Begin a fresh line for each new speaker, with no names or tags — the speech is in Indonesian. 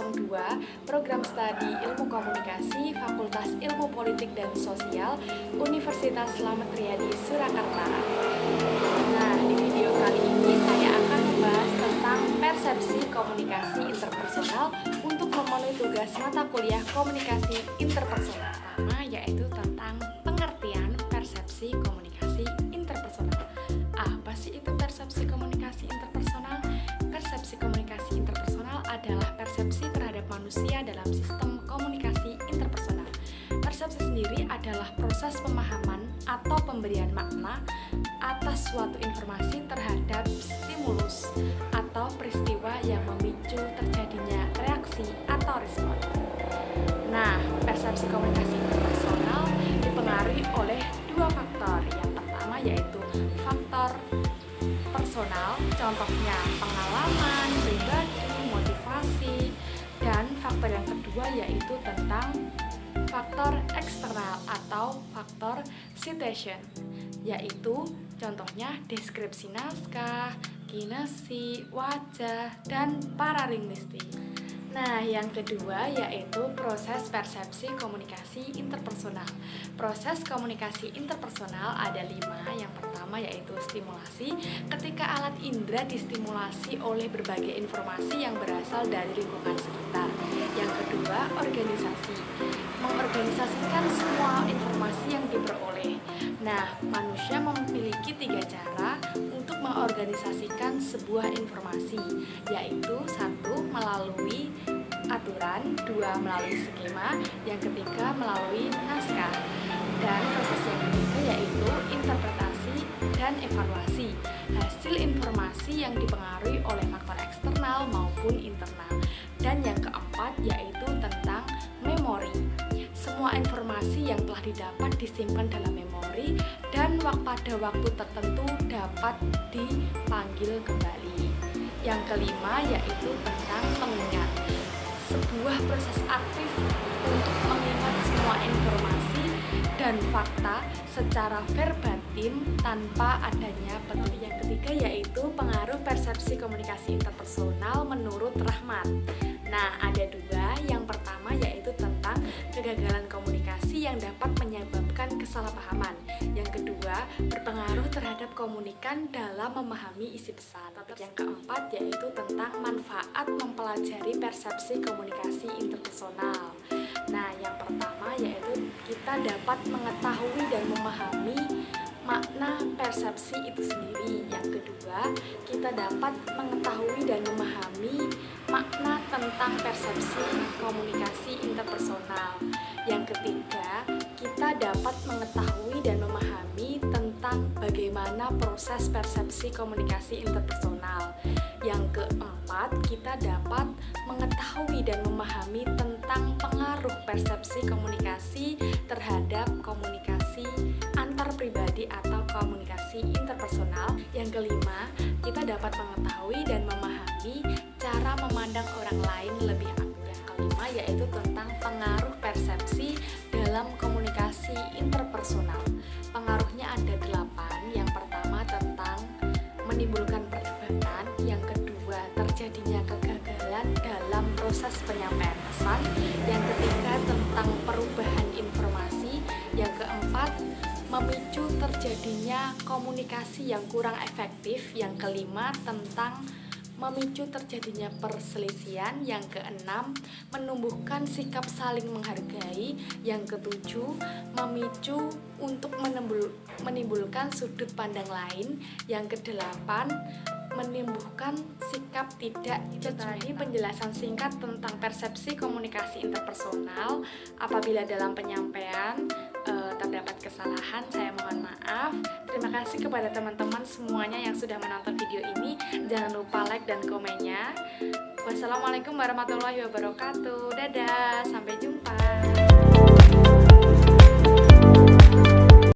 02, Program Studi Ilmu Komunikasi, Fakultas Ilmu Politik dan Sosial, Universitas Slamet Riyadi, Surakarta. Nah, di video kali ini saya akan membahas tentang persepsi komunikasi interpersonal untuk memenuhi tugas mata kuliah komunikasi interpersonal. Pertama, yaitu tentang pengertian persepsi komunikasi interpersonal. Apa sih itu persepsi komunikasi interpersonal? Persepsi komunikasi interpersonal adalah persepsi terhadap manusia dalam sistem komunikasi interpersonal. Persepsi sendiri adalah proses pemahaman atau pemberian makna atas suatu informasi terhadap stimulus atau peristiwa yang memicu terjadinya reaksi atau respon. Nah, persepsi komunikasi interpersonal dipengaruhi oleh dua faktor. Yang pertama yaitu faktor personal, contohnya pengalaman, pribadi, motivasi, dan faktor yang kedua yaitu tentang faktor eksternal atau faktor situation, yaitu contohnya deskripsi naskah, kinesi, wajah, dan paralinguistik. Nah, yang kedua yaitu proses persepsi komunikasi interpersonal. Proses komunikasi interpersonal ada 5. Yang pertama yaitu stimulasi, ketika alat indera distimulasi oleh berbagai informasi yang berasal dari lingkungan sekitar. Yang kedua, organisasi, mengorganisasikan semua informasi yang diperoleh. Nah, manusia memiliki 3 cara untuk mengorganisasikan sebuah informasi, yaitu 1. Melalui aturan, 2. Melalui skema, yang ketiga melalui naskah, dan proses yang ketiga yaitu interpretasi dan evaluasi hasil informasi yang dipengaruhi oleh faktor eksternal maupun internal. Dan yang keempat yaitu tentang memori. Semua informasi yang telah didapat disimpan dalam memori dan pada waktu tertentu dapat dipanggil kembali. Yang kelima yaitu tentang pengingat. Sebuah proses aktif untuk mengingat semua informasi dan fakta secara verbatim tanpa adanya petunjuk. Yang ketiga yaitu pengaruh persepsi komunikasi interpersonal menurut Rahmat. Nah, ada 2. Yang pertama yaitu tentang kegagalan komunikasi yang dapat menyebabkan kesalahpahaman. Yang kedua, berpengaruh terhadap komunikan dalam memahami isi pesan. Yang keempat yaitu tentang manfaat mempelajari persepsi komunikasi interpersonal. Nah, yang pertama yaitu kita dapat mengetahui dan memahami makna persepsi itu sendiri. Yang kedua, kita dapat mengetahui dan memahami makna tentang persepsi komunikasi interpersonal. Yang ketiga, kita dapat mengetahui dan memahami tentang bagaimana proses persepsi komunikasi interpersonal. Yang keempat, kita dapat mengetahui dan memahami tentang pengaruh persepsi komunikasi terhadap komunikasi antar pribadi atau komunikasi interpersonal. Yang kelima, kita dapat mengetahui dan memahami cara memandang orang lain lebih akurat. Yang kelima yaitu tentang pengaruh persepsi dalam komunikasi interpersonal. Pengaruhnya ada 8. Yang pertama tentang menimbulkan perdebatan. Yang kedua, terjadinya kegagalan dalam proses penyampaian pesan. Yang ketiga, tentang perubahan informasi. Yang keempat, memicu terjadinya komunikasi yang kurang efektif. Yang kelima, tentang memicu terjadinya perselisihan. Yang keenam, menumbuhkan sikap saling menghargai. Yang ketujuh, memicu untuk menimbulkan sudut pandang lain. Yang kedelapan, menimbulkan sikap tidak. Itu tadi penjelasan singkat tentang persepsi komunikasi interpersonal. Apabila dalam penyampaian terdapat kesalahan, saya mohon maaf. Terima kasih kepada teman-teman semuanya yang sudah menonton video ini. Jangan lupa like dan komennya. Wassalamualaikum warahmatullahi wabarakatuh. Dadah, sampai jumpa.